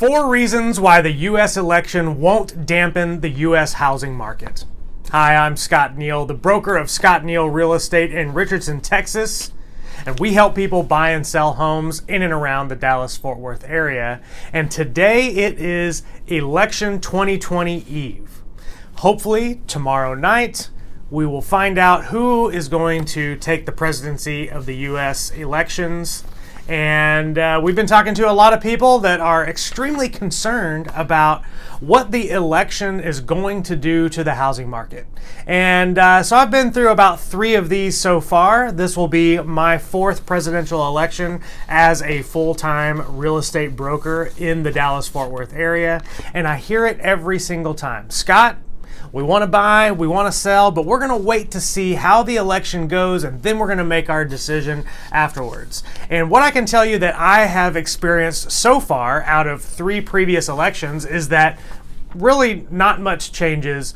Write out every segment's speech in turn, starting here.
4 reasons why the U.S. election won't dampen the U.S. housing market. Hi, I'm Scott Neal, the broker of Scott Neal Real Estate in Richardson, Texas. And we help people buy and sell homes in and around the Dallas-Fort Worth area. And today it is Election 2020 Eve. Hopefully tomorrow night we will find out who is going to take the presidency of the U.S. elections. And we've been talking to a lot of people that are extremely concerned about what the election is going to do to the housing market. And so I've been through about 3 of these so far. This will be my 4th presidential election as a full-time real estate broker in the Dallas-Fort Worth area. And I hear it every single time. Scott, we want to buy, we want to sell, but we're going to wait to see how the election goes, and then we're going to make our decision afterwards. And what I can tell you that I have experienced so far out of 3 previous elections is that really not much changes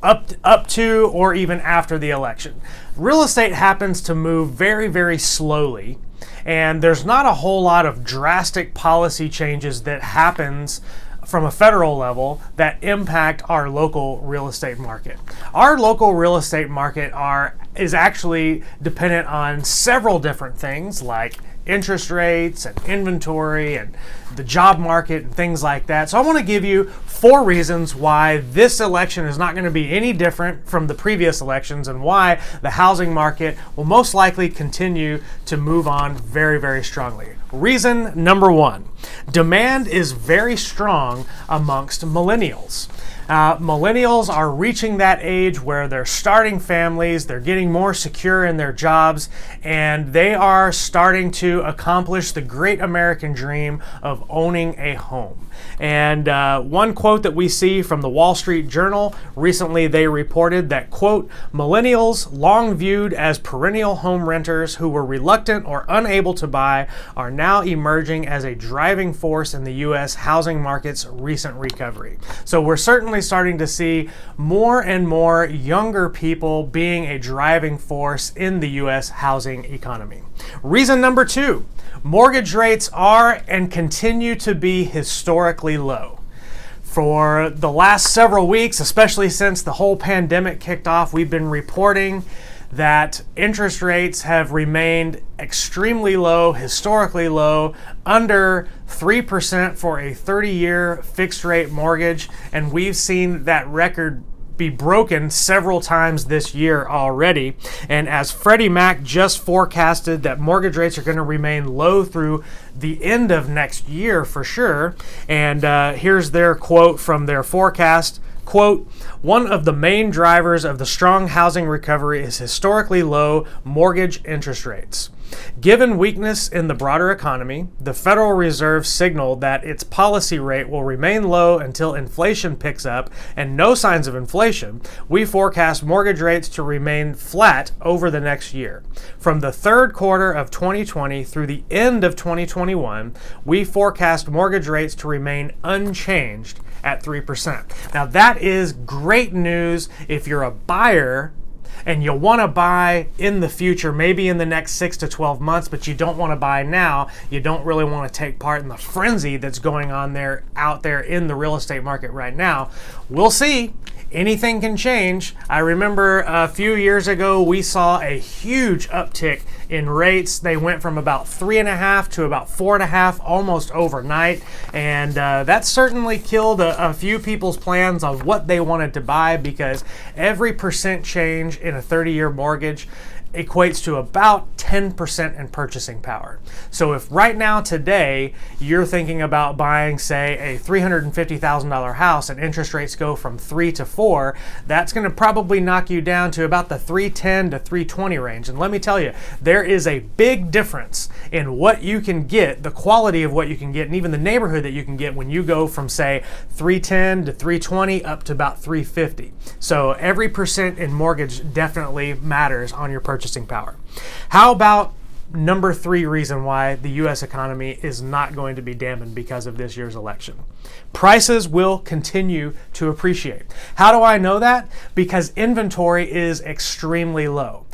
up to or even after the election. Real estate happens to move very, very slowly, and there's not a whole lot of drastic policy changes that happens from a federal level that impact our local real estate market. Our local real estate market is actually dependent on several different things like interest rates and inventory and the job market and things like that. So I want to give you 4 reasons why this election is not going to be any different from the previous elections and why the housing market will most likely continue to move on very, very strongly. Reason number 1, demand is very strong amongst millennials. Millennials are reaching that age where they're starting families, they're getting more secure in their jobs, and they are starting to accomplish the great American dream of owning a home. And one quote that we see from the Wall Street Journal, recently they reported that, quote, millennials, long viewed as perennial home renters who were reluctant or unable to buy, are now emerging as a driving force in the U.S. housing market's recent recovery. So we're certainly starting to see more and more younger people being a driving force in the U.S. housing economy. Reason number 2, mortgage rates are and continue to be historically low. For the last several weeks, especially since the whole pandemic kicked off, we've been reporting that interest rates have remained extremely low, historically low, under 3% for a 30-year fixed rate mortgage, and we've seen that record be broken several times this year already. And as Freddie Mac just forecasted that mortgage rates are going to remain low through the end of next year for sure. And here's their quote from their forecast. Quote, one of the main drivers of the strong housing recovery is historically low mortgage interest rates. Given weakness in the broader economy, the Federal Reserve signaled that its policy rate will remain low until inflation picks up, and no signs of inflation. We forecast mortgage rates to remain flat over the next year. From the 3rd quarter of 2020 through the end of 2021, we forecast mortgage rates to remain unchanged at 3%. Now that is great news if you're a buyer and you want to buy in the future, maybe in the next 6 to 12 months, but you don't want to buy now. You don't really want to take part in the frenzy that's going on out there in the real estate market right now. We'll see. Anything can change. I remember a few years ago, we saw a huge uptick in rates. They went from about 3.5 to about 4.5 almost overnight. And that certainly killed a few people's plans on what they wanted to buy, because every percent change in a 30-year mortgage equates to about 10% in purchasing power. So if right now today you're thinking about buying, say, a $350,000 house and interest rates go from 3 to 4, that's going to probably knock you down to about the 310 to 320 range. And let me tell you, there is a big difference in what you can get, the quality of what you can get, and even the neighborhood that you can get when you go from, say, 310 to 320 up to about 350. So every percent in mortgage definitely matters on your purchasing power. How about number 3 reason why the U.S. economy is not going to be dampened because of this year's election? Prices will continue to appreciate. How do I know that? Because inventory is extremely low.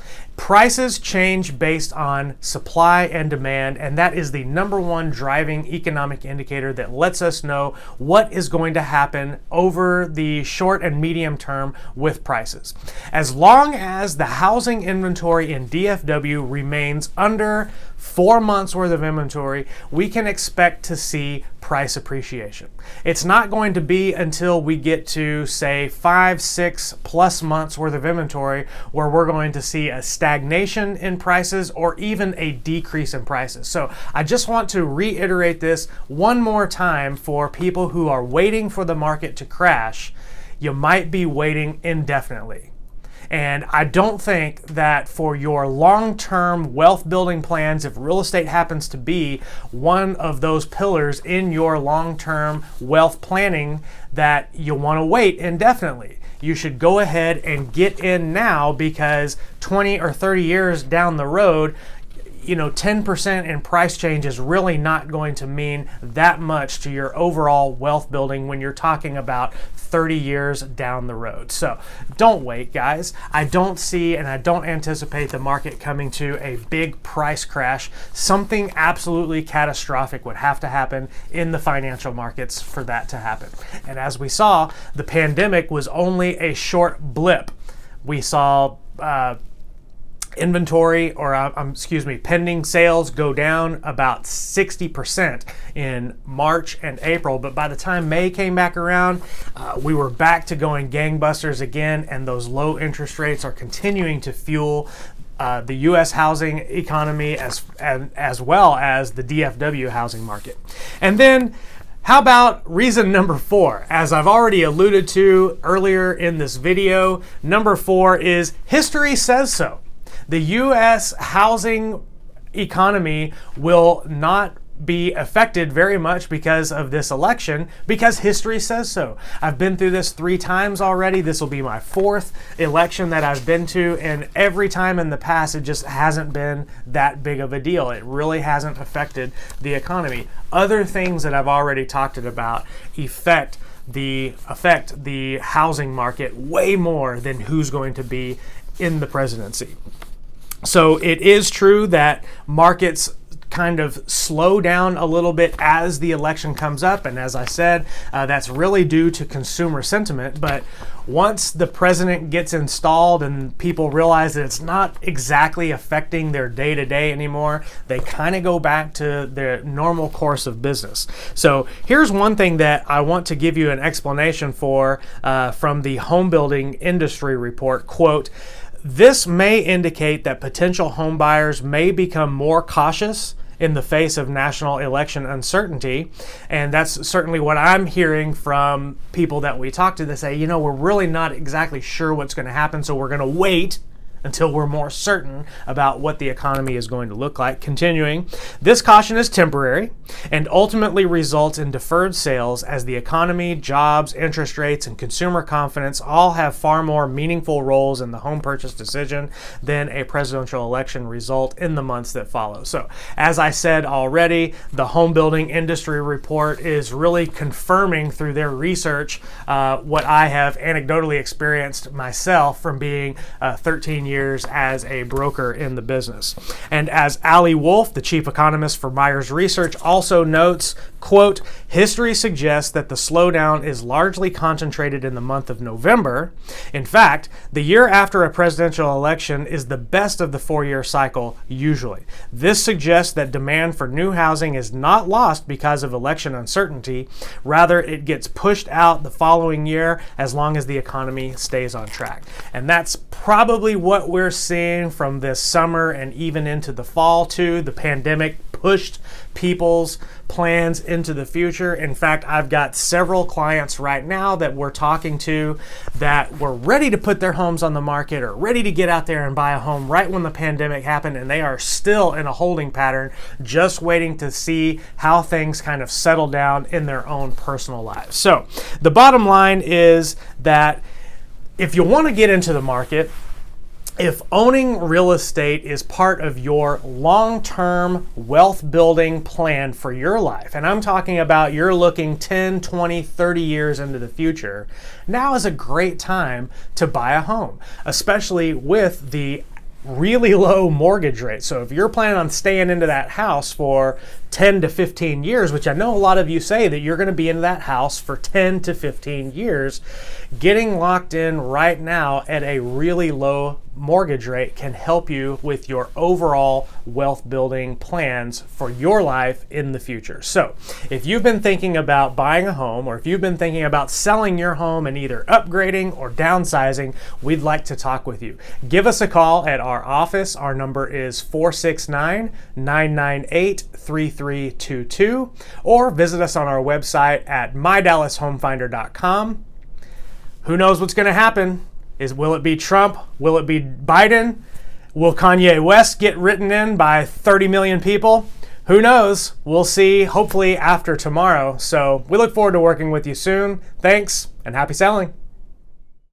Prices change based on supply and demand, and that is the number one driving economic indicator that lets us know what is going to happen over the short and medium term with prices. As long as the housing inventory in DFW remains under 4 months worth of inventory, we can expect to see price appreciation. It's not going to be until we get to, say, 5, 6 plus months worth of inventory where we're going to see a stagnation in prices or even a decrease in prices. So I just want to reiterate this one more time for people who are waiting for the market to crash. You might be waiting indefinitely. And I don't think that for your long-term wealth building plans, if real estate happens to be one of those pillars in your long-term wealth planning, that you want to wait indefinitely. You should go ahead and get in now, because 20 or 30 years down the road, 10% in price change is really not going to mean that much to your overall wealth building when you're talking about 30 years down the road. So don't wait, guys. I don't see and I don't anticipate the market coming to a big price crash. Something absolutely catastrophic would have to happen in the financial markets for that to happen. And as we saw, the pandemic was only a short blip. We saw pending sales go down about 60% in March and April. But by the time May came back around, we were back to going gangbusters again, and those low interest rates are continuing to fuel the U.S. housing economy as well as the DFW housing market. And then how about reason number 4? As I've already alluded to earlier in this video, number 4 is history says so. The U.S. housing economy will not be affected very much because of this election, because history says so. I've been through this 3 times already. This will be my 4th election that I've been to, and every time in the past it just hasn't been that big of a deal. It really hasn't affected the economy. Other things that I've already talked about affect the housing market way more than who's going to be in the presidency. So it is true that markets kind of slow down a little bit as the election comes up. And as I said, that's really due to consumer sentiment. But once the president gets installed and people realize that it's not exactly affecting their day-to-day anymore, they kind of go back to their normal course of business. So here's one thing that I want to give you an explanation for from the home building industry report. Quote, "This may indicate that potential home buyers may become more cautious in the face of national election uncertainty." And that's certainly what I'm hearing from people that we talk to. They say, we're really not exactly sure what's going to happen, so we're going to wait until we're more certain about what the economy is going to look like. Continuing, "This caution is temporary and ultimately results in deferred sales, as the economy, jobs, interest rates, and consumer confidence all have far more meaningful roles in the home purchase decision than a presidential election result in the months that follow." So as I said already, the home building industry report is really confirming through their research what I have anecdotally experienced myself from being 13 years as a broker in the business. And as Ali Wolf, the chief economist for Myers Research, also notes, quote, "History suggests that the slowdown is largely concentrated in the month of November. In fact, the year after a presidential election is the best of the 4-year cycle usually. This suggests that demand for new housing is not lost because of election uncertainty. Rather, it gets pushed out the following year as long as the economy stays on track." And that's probably what we're seeing from this summer and even into the fall too. The pandemic pushed people's plans into the future. In fact, I've got several clients right now that we're talking to that were ready to put their homes on the market or ready to get out there and buy a home right when the pandemic happened, and they are still in a holding pattern, just waiting to see how things kind of settle down in their own personal lives. So the bottom line is that if you want to get into the market, if owning real estate is part of your long-term wealth building plan for your life, and I'm talking about you're looking 10, 20, 30 years into the future, now is a great time to buy a home, especially with the really low mortgage rate. So if you're planning on staying into that house for 10 to 15 years, which I know a lot of you say that you're going to be in that house for 10 to 15 years, getting locked in right now at a really low mortgage rate can help you with your overall wealth building plans for your life in the future. So if you've been thinking about buying a home, or if you've been thinking about selling your home and either upgrading or downsizing, we'd like to talk with you. Give us a call at our office. Our number is 469-998-3322, or visit us on our website at mydallashomefinder.com. Who knows what's going to happen? Will it be Trump? Will it be Biden? Will Kanye West get written in by 30 million people? Who knows? We'll see, hopefully after tomorrow. So we look forward to working with you soon. Thanks, and happy selling.